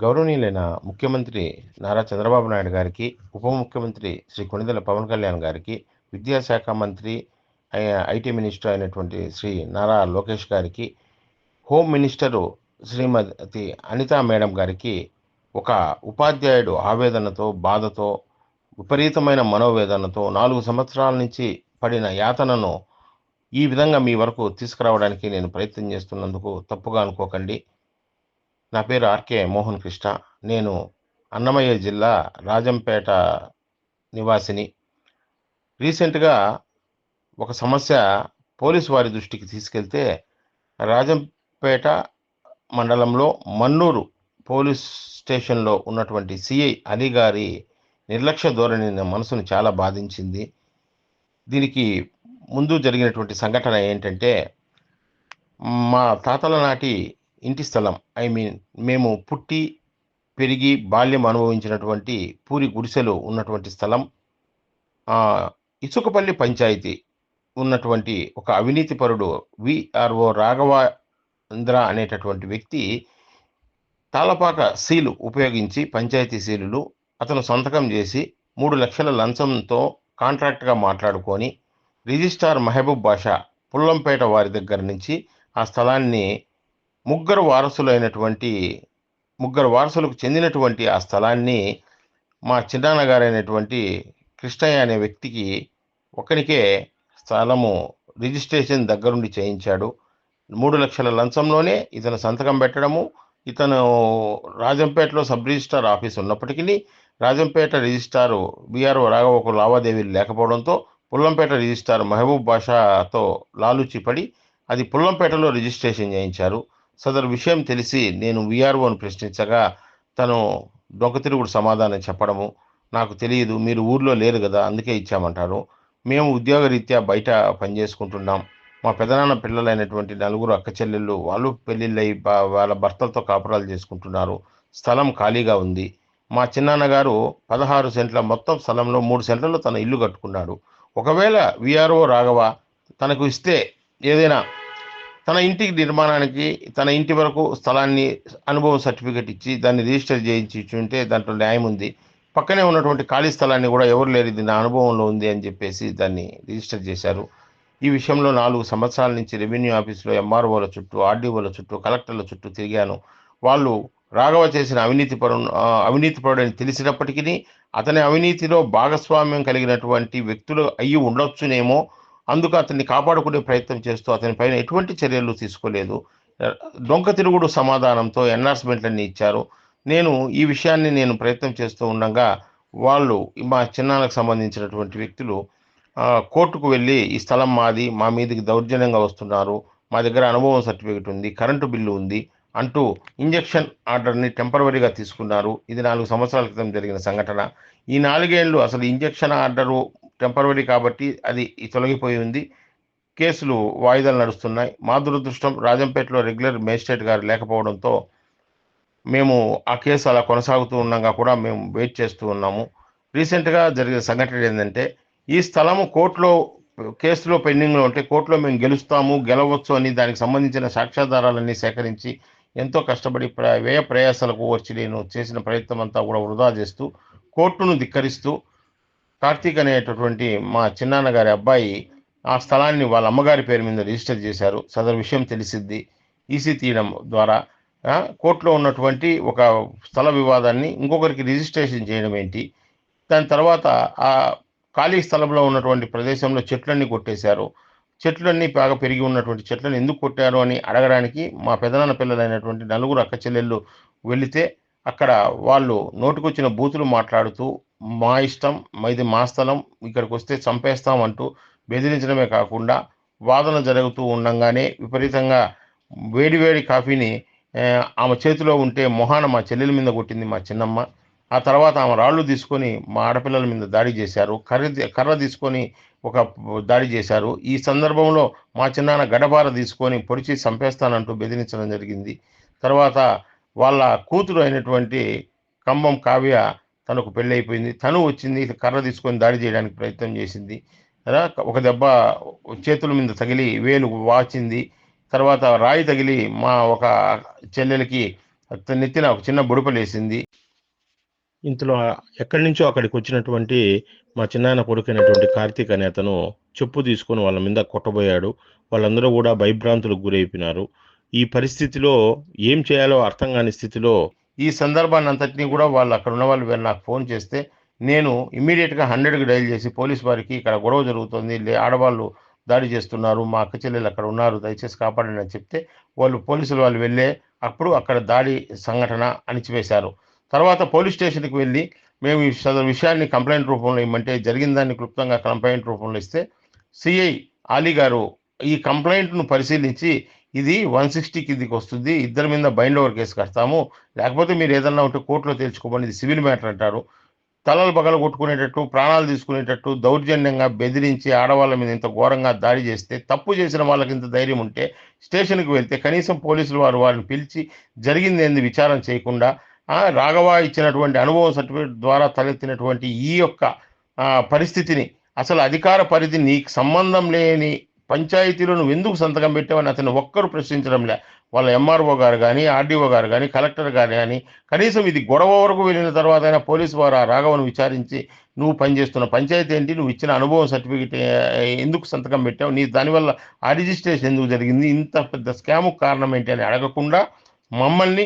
గౌరవనీయులైన ముఖ్యమంత్రి నారా చంద్రబాబు నాయుడు గారికి, ఉప ముఖ్యమంత్రి శ్రీ కొణిదెల పవన్ కళ్యాణ్ గారికి, విద్యాశాఖ మంత్రి ఐటీ మినిస్టర్ అయినటువంటి శ్రీ నారా లోకేష్ గారికి, హోమ్ మినిస్టరు శ్రీమతి అనితా మేడం గారికి, ఒక ఉపాధ్యాయుడు ఆవేదనతో, బాధతో, విపరీతమైన మనోవేదనతో 4 సంవత్సరాల నుంచి పడిన యాతనను ఈ విధంగా మీ వరకు తీసుకురావడానికి నేను ప్రయత్నం చేస్తున్నందుకు తప్పుగా అనుకోకండి. నా పేరు ఆర్కే మోహన్ కృష్ణ. నేను అన్నమయ్య జిల్లా రాజంపేట నివాసిని. రీసెంట్‌గా ఒక సమస్య పోలీసు వారి దృష్టికి తీసుకెళ్తే, రాజంపేట మండలంలో మన్నూరు పోలీస్ స్టేషన్‌లో ఉన్నటువంటి సీఐ అలీ గారి నిర్లక్ష్య ధోరణి నా మనసుని చాలా బాధించింది. దీనికి ముందు జరిగినటువంటి సంఘటన ఏంటంటే, మా తాతల నాటి ఇంటి స్థలం. మేము పుట్టి, పెరిగి, బాల్యం అనుభవించినటువంటి పూరి గుడిసెలో ఉన్నటువంటి స్థలం. ఆహ్, ఇసుకపల్లి పంచాయతీ ఉన్నటువంటి ఒక అవినీతిపరుడు వీఆర్ఓ రాఘవేంద్ర అనేటటువంటి వ్యక్తి తాళపాక సీలు ఉపయోగించి పంచాయతీ సీలులు అతను సంతకం చేసి 3,00,000 లంచంతో కాంట్రాక్ట్‌గా మాట్లాడుకొని, రిజిస్ట్రార్ మహబూబ్ బాషా పుల్లంపేట వారి దగ్గర నుంచి ఆ స్థలాన్ని ముగ్గురు వారసులైనటువంటి ముగ్గురు వారసులకు చెందినటువంటి ఆ స్థలాన్ని మా చిన్నాన్న గారైనటువంటి కృష్ణయ్య అనే వ్యక్తికి ఒక్కనికే స్థలము రిజిస్ట్రేషన్ దగ్గరుండి చేయించాడు. 3,00,000 లంచంలోనే ఇతను సంతకం పెట్టడము, ఇతను రాజంపేటలో సబ్ రిజిస్ట్రార్ ఆఫీస్ ఉన్నప్పటికిని, రాజంపేట రిజిస్ట్రారు వీఆర్ఓ రాఘవకు లావాదేవీలు లేకపోవడంతో, పుల్లంపేట రిజిస్ట్రార్ మహబూబ్ బాషాతో లాలూచి పడి, అది పుల్లంపేటలో రిజిస్ట్రేషన్ చేయించారు. సదరు విషయం తెలిసి నేను వీఆర్ఓను ప్రశ్నించగా, తను డొంకతిరుగుడు సమాధానం చెప్పడము, "నాకు తెలీదు. మీరు ఊర్లో లేరు గదా! అందుకే ఇచ్చామంటారు. మేము ఉద్యోగరీత్యా బయట పనిజేసుకుంటున్నాం. మా పెదనాన్న పిల్లలైనటువంటి నలుగురు అక్కచెల్లెళ్ళు వాళ్ళు పెళ్ళిళ్ళయి వాళ్ళ భర్తలతో కాపురాలు చేసుకుంటున్నారు. స్థలం ఖాళీగా ఉంది. మా చిన్నాన్నగారు 16 సెంట్ల మొత్తం స్థలంలో 3 సెంట్లలో తన ఇల్లు కట్టుకున్నాడు. ఒకవేళ వీఆర్ఓ రాఘవ తనకు ఇస్తే ఏదైనా తన ఇంటికి నిర్మాణానికి, తన ఇంటి వరకు స్థలాన్ని అనుభవ సర్టిఫికేట్ ఇచ్చి, దాన్ని రిజిస్టర్ చేయించి ఇచ్చుంటే దాంట్లో న్యాయం ఉంది. పక్కనే ఉన్నటువంటి ఖాళీ స్థలాన్ని గూడా ఎవరు లేరు, ఇది నా అనుభవంలో ఉంది అని జెప్పేసి దాన్ని రిజిస్టర్ చేశారు. ఈ విషయంలో 4 సంవత్సరాల నుంచి రెవెన్యూ ఆఫీస్‌లో ఎంఆర్ఓల చుట్టూ, ఆర్డీఓల చుట్టూ, కలెక్టర్ల చుట్టూ తిరిగాను. వాళ్ళు రాఘవ చేసిన అవినీతిపరుడని తెలిసినప్పటికిని, అతని అవినీతిలో భాగస్వామ్యం కలిగినటువంటి వ్యక్తులు అయ్యి ఉండొచ్చునేమో, అందుకు అతన్ని కాపాడుకునే ప్రయత్నం చేస్తూ అతని పైన ఎటువంటి చర్యలు తీసుకోలేదు. ఆహ్, డొంక తిరుగుడు సమాధానంతో ఎన్హార్స్‌మెంట్‌లన్నీ ఇచ్చారు. ఈ విషయాన్ని ప్రయత్నం చేస్తూ ఉండంగా, వాళ్ళు మా చిన్నాన్నకు సంబంధించినటువంటి వ్యక్తులు కోర్టుకు వెళ్ళి, "ఈ స్థలం మాది. మా మీదకి దౌర్జన్యంగా వస్తున్నారు. మా దగ్గర అనుభవం సర్టిఫికేట్ ఉంది. కరెంటు బిల్లు ఉంది" అంటూ ఇంజెక్షన్ ఆర్డర్‌ని టెంపరవరీగా తీసుకున్నారు. ఇది 4 సంవత్సరాల క్రితం జరిగిన సంఘటన. ఈ 4 ఏళ్ళు అసలు ఇంజెక్షన్ ఆర్డరు టెంపరవరీ కాబట్టి అది తొలగిపోయి ఉంది. కేసులు వాయిదాలు నడుస్తున్నాయి. మా దురదృష్టం రాజంపేటలో రెగ్యులర్ మేజిస్ట్రేట్ గారు లేకపోవడంతో మేము ఆ కేసు అలా కొనసాగుతూ ఉండంగా కూడా మేము వెయిట్ చేస్తూ ఉన్నాము. రీసెంట్‌గా జరిగిన సంఘటన ఏందంటే, ఈ స్థలము కేసులో పెండింగ్‌లో ఉంటే కోర్ట్‌లో మేము గెలుస్తాము, గెలవచ్చు అని దానికి సంబంధించిన సాక్ష్యాధారాలన్నీ సేకరించి ఎంతో కష్టపడి వ్యయ ప్రయాసాలకు వచ్చి నేను చేసిన ప్రయత్నం అంతా కూడా వృధా చేస్తూ, కోర్టును ధిక్కరిస్తూ కార్తీక్ అనేటటువంటి మా చిన్నాన్న గారి అబ్బాయి ఆ స్థలాన్ని వాళ్ళ అమ్మగారి పేరు మీద రిజిస్టర్ చేశారు. సదరు విషయం తెలిసిద్ది. ఈసీ తీయడం ద్వారా కోర్టులో ఉన్నటువంటి ఒక స్థల వివాదాన్ని ఇంకొకరికి రిజిస్ట్రేషన్ చేయడం ఏంటి? దాని తర్వాత ఆ ఖాళీ స్థలంలో ఉన్నటువంటి ప్రదేశంలో చెట్లన్నీ కొట్టేశారు. చెట్లన్నీ బాగా పెరిగి ఉన్నటువంటి చెట్లను ఎందుకు కొట్టారు అని అడగడానికి మా పెదనాన్న పిల్లలైనటువంటి నలుగురు అక్కచెల్లెళ్ళు వెళితే, అక్కడ వాళ్ళు నోటికొచ్చిన బూతులు మాట్లాడుతూ, "మా ఇష్టం, ఇది మా స్థలం, ఇక్కడికొస్తే చంపేస్తాం" అంటూ బెదిరించడమే కాకుండా, వాదన జరుగుతూ ఉండంగానే విపరీతంగా వేడి వేడి కాఫీని ఆమె చేతిలో ఉంటే మొహాన మా చెల్లెల మీద కొట్టింది మా చిన్నమ్మ. ఆ తర్వాత ఆమె రాళ్ళు తీసుకొని మా ఆడపిల్లల మీద దాడి చేశారు. కర్ర తీసుకొని ఒక దాడి చేశారు. ఈ సందర్భంలో మా చిన్నాన్న గడపార తీసుకొని పొడిచి చంపేస్తానంటూ బెదిరించడం జరిగింది. తర్వాత వాళ్ళ కూతురు అయినటువంటి కంబం కావ్య, తనకు పెళ్ళైపోయింది. తను వచ్చింది, కర్ర తీసుకొని దాడి చేయడానికి ప్రయత్నం చేసింది. ఒక దెబ్బ చేతుల మీద తగిలి వేలు వాచింది. తర్వాత రాయి తగిలి మా ఒక చెల్లెలికి నెత్తిన ఒక చిన్న బుడపలేసింది. ఇంతలో ఎక్కడి నుంచో అక్కడికి వచ్చినటువంటి మా చిన్నాయన కొడుకైనటువంటి కార్తీక్ అనే అతను చెప్పు తీసుకొని వాళ్ళ మీద కొట్టబోయాడు. వాళ్ళందరూ కూడా భయభ్రాంతులకు గురైపోయినారు. ఈ పరిస్థితిలో ఏం చేయాలో అర్థం కాని స్థితిలో ఈ సందర్భాన్నంతటిని కూడా వాళ్ళు అక్కడ ఉన్న వాళ్ళు నాకు ఫోన్ చేస్తే నేను ఇమ్మీడియట్‌గా 100కి డయల్ చేసి పోలీస్ వారికి ఇక్కడ గొడవ జరుగుతుంది. ఆడవాళ్ళు దాడి చేస్తున్నారు. మా అక్క చెల్లెలు అక్కడ ఉన్నారు. దయచేసి కాపాడండి అని చెప్తే పోలీసులు వాళ్ళు వెళ్ళే అప్పుడు అక్కడ దాడి సంఘటన అణిచివేశారు. తర్వాత పోలీస్ స్టేషన్‌కి వెళ్ళి మేము ఈ సదరు విషయాన్ని కంప్లెయింట్ రూపంలో ఇమ్మంటే జరిగిన దాన్ని క్లుప్తంగా కంప్లెయింట్ రూపంలో ఇస్తే సిఐ ఆలీ గారు ఈ కంప్లెయింట్‌ను పరిశీలించి ఇది 160 కిందికి వస్తుంది. ఇద్దరి మీద బైండ్ ఓవర్ కేసు కడతాము. లేకపోతే మీరు ఏదన్నా ఉంటే కోర్టులో తేల్చుకోమని ఇది సివిల్ మ్యాటర్ అంటారు. తలలు పగలగొట్టుకునేటట్టు, ప్రాణాలు తీసుకునేటట్టు దౌర్జన్యంగా బెదిరించి ఆడవాళ్ళ మీద ఇంత ఘోరంగా దాడి చేస్తే, తప్పు చేసిన వాళ్ళకి ఇంత ధైర్యం ఉంటే స్టేషన్‌కి వెళ్తే కనీసం పోలీసులు వారిని పిలిచి జరిగిందేంది విచారణ చేయకుండా రాఘవ ఇచ్చినటువంటి అనుభవం సర్టిఫికేట్ ద్వారా తలెత్తినటువంటి ఈ యొక్క పరిస్థితిని అసలు అధికార పరిధి నీకు సంబంధం లేని పంచాయతీలో నువ్వెందుకు సంతకం పెట్టావని అతన్ని ఒక్కరు ప్రశ్నించడంలే. వాళ్ళ ఎంఆర్ఓ గారు గాని, ఆర్డీఓ గారు గాని, కలెక్టర్ గారు గాని కనీసం ఇది గొడవ వరకు వెళ్ళిన తర్వాతైనా పోలీసు వారు ఆ రాఘవను విచారించి నువ్వు పనిచేస్తున్న పంచాయతీ ఏంటి? నువ్వు ఇచ్చిన అనుభవం సర్టిఫికేట్ ఎందుకు సంతకం పెట్టావు? దానివల్ల ఆ రిజిస్ట్రేషన్ ఎందుకు జరిగింది? ఇంత పెద్ద స్కామ్‌కు కారణం ఏంటి అని అడగకుండా మమ్మల్ని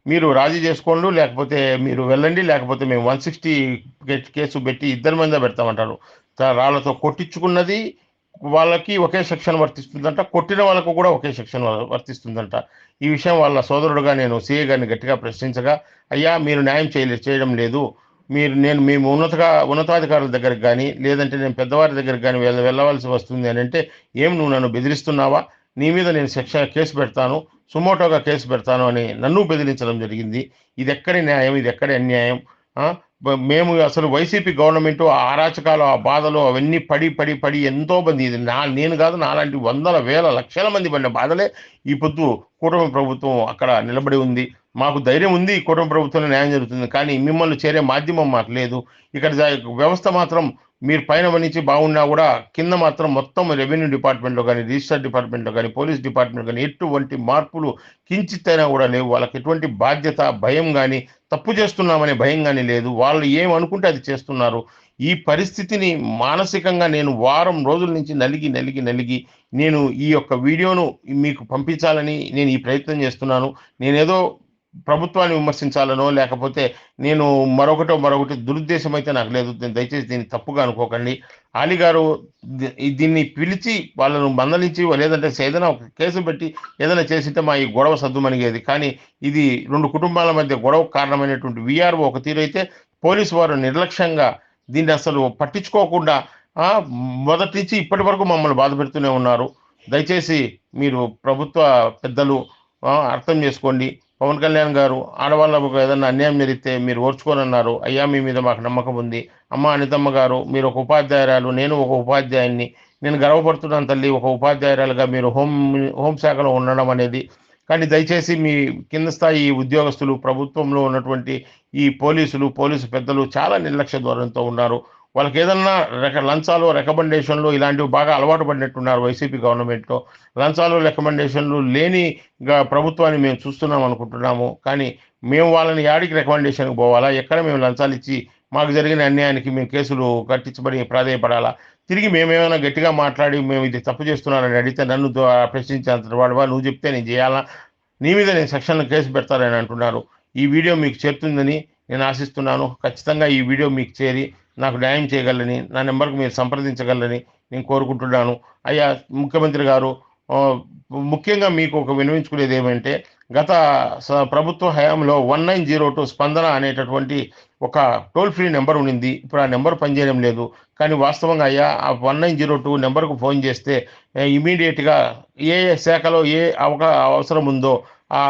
మీరు రాజీ చేసుకోండి, లేకపోతే మీరు వెళ్ళండి, లేకపోతే మేము 160 కేసు పెట్టి ఇద్దరి మీద పెడతామంటారు. రాళ్ళతో కొట్టించుకున్నది వాళ్ళకి ఒకే సెక్షన్ వర్తిస్తుందంట. కొట్టిన వాళ్ళకు కూడా ఒకే సెక్షన్ వర్తిస్తుందంట. ఈ విషయం వాళ్ళ సోదరుడుగా నేను సీఏ గారిని గట్టిగా ప్రశ్నించగా, అయ్యా మీరు న్యాయం చేయడం లేదు. మేము ఉన్నతాధికారుల దగ్గరికి గాని, లేదంటే నేను పెద్దవారి దగ్గరికి గాని వెళ్ళవలసి వస్తుంది అని అంటే, ఏం నువ్వు నన్ను బెదిరిస్తున్నావా? నీ మీద నేను కేసు పెడతాను. సుమోటోగా కేసు పెడతాను అని నన్ను బెదిరించడం జరిగింది. ఇదెక్కడి న్యాయం? ఇదెక్కడి అన్యాయం? ఆ! మేము అసలు వైసీపీ గవర్నమెంటు ఆ అరాచకాలు, ఆ బాధలు అవన్నీ పడి ఎంతోమంది ఇది నేను కాదు నాలాంటి వందల, వేల, లక్షల మంది పడిన బాధలే ఈ పొద్దు కూటమి ప్రభుత్వం అక్కడ నిలబడి ఉంది. మాకు ధైర్యం ఉంది ఈ కూటమి ప్రభుత్వంలో న్యాయం జరుగుతుంది. కానీ మిమ్మల్ని చేరే మాధ్యమం మాకు లేదు. ఇక్కడ వ్యవస్థ మాత్రం మీరు పైన నుంచి బాగున్నా కూడా కింద మాత్రం మొత్తం రెవెన్యూ డిపార్ట్మెంట్‌లో గాని, రిజిస్టర్ డిపార్ట్మెంట్‌లో గాని, పోలీస్ డిపార్ట్మెంట్ గాని ఎటువంటి మార్పులు కించిత్తైనా కూడా లేవు. వాళ్ళకి ఎటువంటి బాధ్యత, భయం గాని, తప్పు చేస్తున్నామనే భయం గాని లేదు. వాళ్ళు ఏమనుకుంటే అది చేస్తున్నారు. ఈ పరిస్థితిని మానసికంగా నేను వారం రోజుల నుంచి నలిగి నేను ఈ యొక్క వీడియోను మీకు పంపించాలని నేను ఈ ప్రయత్నం చేస్తున్నాను. నేనేదో ప్రభుత్వాన్ని విమర్శించాలనో, లేకపోతే నేను మరొకటి దురుద్దేశం అయితే నాకు లేదు. దయచేసి దీన్ని తప్పుగా అనుకోకండి. ఆలీ గారు దీన్ని పిలిచి వాళ్ళను మందలించి లేదంటే ఏదైనా ఒక కేసు పెట్టి ఏదైనా చేసింటే మా ఈ గొడవ సద్దుమణిగేది. కానీ ఇది 2 కుటుంబాల మధ్య గొడవకు కారణమైనటువంటి వీఆర్ఓ ఒక తీరైతే, పోలీసు వారు నిర్లక్ష్యంగా దీన్ని అసలు పట్టించుకోకుండా మొదటి నుంచి ఇప్పటి వరకు మమ్మల్ని బాధపెడుతూనే ఉన్నారు. దయచేసి మీరు ప్రభుత్వ పెద్దలు అర్థం చేసుకోండి. పవన్ కళ్యాణ్ గారు ఆడవాళ్ళకు ఏదన్నా అన్యాయం జరిగితే మీరు ఓర్చుకోనన్నారు. అయ్యా మీ మీద మాకు నమ్మకం ఉంది. అమ్మ అనితమ్మ గారు మీరు ఒక ఉపాధ్యాయురాలు, నేను ఒక ఉపాధ్యాయుడిని. నేను గర్వపడుతున్నాను తల్లి, ఒక ఉపాధ్యాయురాలుగా మీరు హోంశాఖలో ఉండడం అనేది. కానీ దయచేసి మీ కింద స్థాయి ఉద్యోగస్తులు, ప్రభుత్వంలో ఉన్నటువంటి ఈ పోలీసు పెద్దలు చాలా నిర్లక్ష్య ధోరణితో ఉన్నారు. వాళ్ళకి ఏదన్నా లంచాలు, రికమెండేషన్లు ఇలాంటివి బాగా అలవాటు పడినట్టున్నారు వైసీపీ గవర్నమెంట్‌లో. లంచాలు, రికమెండేషన్లు లేని ప్రభుత్వాన్ని మేము చూస్తున్నాం అనుకుంటున్నాము. కానీ మేము వాళ్ళని యాడికి రికమెండేషన్‌కి పోవాలా? ఎక్కడ మేము లంచాలు ఇచ్చి మాకు జరిగిన అన్యాయానికి మేము కేసులు కట్టించబడి ప్రాధేయపడాలా? తిరిగి మేమేమైనా గట్టిగా మాట్లాడి మేము ఇది తప్పు చేస్తున్నానని అడిగితే నన్ను ప్రశ్నించేంతటి వాడివా? నువ్వు చెప్తే నేను చేయాలా? నీ మీద నేను సెక్షన్‌లో కేసు పెడతానని అంటున్నారు. ఈ వీడియో మీకు చేరుతుందని నేను ఆశిస్తున్నాను. ఖచ్చితంగా ఈ వీడియో మీకు చేరి నాకు న్యాయం చేయగలరని, నా నెంబర్‌కి మీరు సంప్రదించగలరని నేను కోరుకుంటున్నాను. అయ్యా ముఖ్యమంత్రి గారు, ముఖ్యంగా మీకు ఒక విన్నవించుకునేది ఏమంటే, గత ప్రభుత్వ హయాంలో 1902 స్పందన అనేటటువంటి ఒక టోల్ ఫ్రీ నెంబర్ ఉండింది. ఇప్పుడు ఆ నెంబర్ పనిచేయడం లేదు. కానీ వాస్తవంగా అయ్యా ఆ 1902 నెంబర్‌కు ఫోన్ చేస్తే ఇమ్మీడియేట్‌గా ఏ శాఖలో అవసరం ఉందో ఆ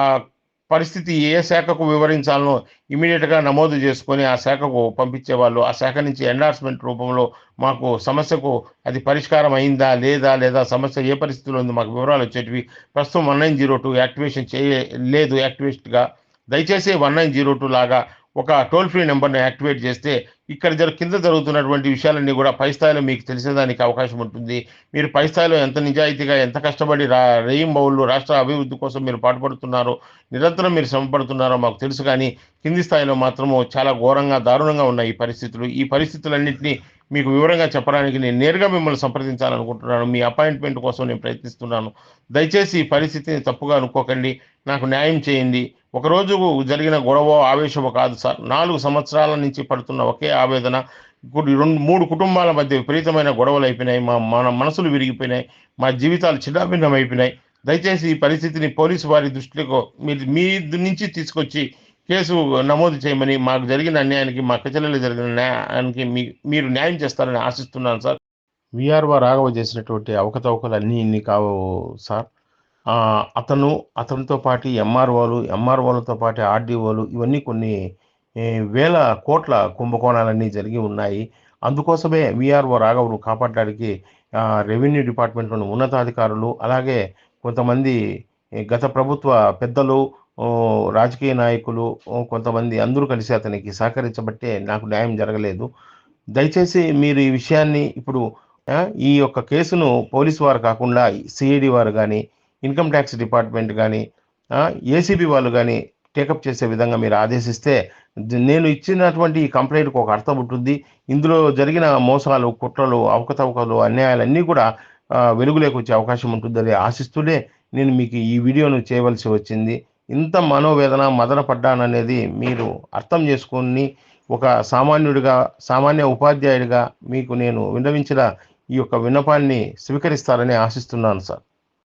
పరిస్థితి ఏ శాఖకు వివరించాలనో ఇమ్మీడియేట్‌గా నమోదు చేసుకొని ఆ శాఖకు పంపించేవాళ్ళు. ఆ శాఖ నుంచి ఎండార్స్‌మెంట్ రూపంలో మాకు సమస్యకు అది పరిష్కారం అయిందా? లేదా సమస్య ఏ పరిస్థితిలో ఉందో మాకు వివరాలు వచ్చేటివి. ప్రస్తుతం 1902 యాక్టివేషన్ లేదు యాక్టివేట్‌గా. దయచేసి 1902 లాగా ఒక టోల్ ఫ్రీ నంబర్‌ని యాక్టివేట్ చేస్తే ఇక్కడ కింద జరుగుతున్నటువంటి విషయాలన్నీ కూడా పై స్థాయిలో మీకు తెలిసేదానికి అవకాశం ఉంటుంది. మీరు పై స్థాయిలో ఎంత నిజాయితీగా, ఎంత కష్టపడి రేయింబవళ్ళు రాష్ట్ర అభివృద్ధి కోసం మీరు పాటుపడుతున్నారో, నిరంతరం మీరు శ్రమ పడుతున్నారో మాకు తెలుసు. కానీ కింది స్థాయిలో మాత్రము చాలా ఘోరంగా, దారుణంగా ఉన్నాయి ఈ పరిస్థితులు. ఈ పరిస్థితులన్నింటినీ మీకు వివరంగా చెప్పడానికి నేను నేరుగా మిమ్మల్ని సంప్రదించాలనుకుంటున్నాను. మీ అపాయింట్మెంట్ కోసం నేను ప్రయత్నిస్తున్నాను. దయచేసి ఈ పరిస్థితిని తప్పుగా అనుకోకండి. నాకు న్యాయం చేయండి. ఒకరోజు జరిగిన గొడవ, ఆవేశమో కాదు సార్. 4 సంవత్సరాల నుంచి పడుతున్న ఒకే ఆవేదన. ఇప్పుడు 3 కుటుంబాల మధ్య విపరీతమైన గొడవలు అయిపోయినాయి. మన మనసులు విరిగిపోయినాయి. మా జీవితాలు చిన్నాభిన్నమైపోయినాయి. దయచేసి ఈ పరిస్థితిని పోలీసు వారి దృష్టిలో మీ నుంచి తీసుకొచ్చి కేసు నమోదు చేయమని, మాకు జరిగిన అన్యాయానికి, మా అక్కచెల్లెలు జరిగిన న్యాయానికి మీరు న్యాయం చేస్తారని ఆశిస్తున్నాను సార్. విఆర్ఓ రాఘవ చేసినటువంటి అవకతవకలు అన్నీ ఇన్ని కావు సార్. అతనితో పాటు ఎంఆర్ఓలతో పాటు ఆర్డీఓలు, ఇవన్నీ కొన్ని వేల కోట్ల కుంభకోణాలన్నీ జరిగి ఉన్నాయి. అందుకోసమే విఆర్ఓ రాఘవను కాపాడడానికి రెవెన్యూ డిపార్ట్మెంట్లోని ఉన్నతాధికారులు, అలాగే కొంతమంది గత ప్రభుత్వ పెద్దలు, రాజకీయ నాయకులు, కొంతమంది అందరూ కలిసి అతనికి సహకరించబట్టే నాకు న్యాయం జరగలేదు. దయచేసి మీరు ఈ విషయాన్ని ఇప్పుడు ఈ యొక్క కేసును పోలీసు వారు కాకుండా సిఐడి వారు కానీ, ఇన్కమ్ ట్యాక్స్ డిపార్ట్మెంట్ కానీ, ఏసీబీ వాళ్ళు కానీ టేకప్ చేసే విధంగా మీరు ఆదేశిస్తే నేను ఇచ్చినటువంటి ఈ కంప్లైంట్కి ఒక అర్థం ఉంటుంది. ఇందులో జరిగిన మోసాలు, కుట్రలు, అవకతవకలు, అన్యాయాలన్నీ కూడా వెలుగులోకి వచ్చే అవకాశం ఉంటుందని ఆశిస్తూనే నేను మీకు ఈ వీడియోను చేయవలసి వచ్చింది. ఇంత మనోవేదన, మదన పడ్డాననేది మీరు అర్థం చేసుకొని ఒక సామాన్య ఉపాధ్యాయుడిగా మీకు నేను విన్నవించిన ఈ యొక్క విన్నపాన్ని స్వీకరిస్తారని ఆశిస్తున్నాను సార్.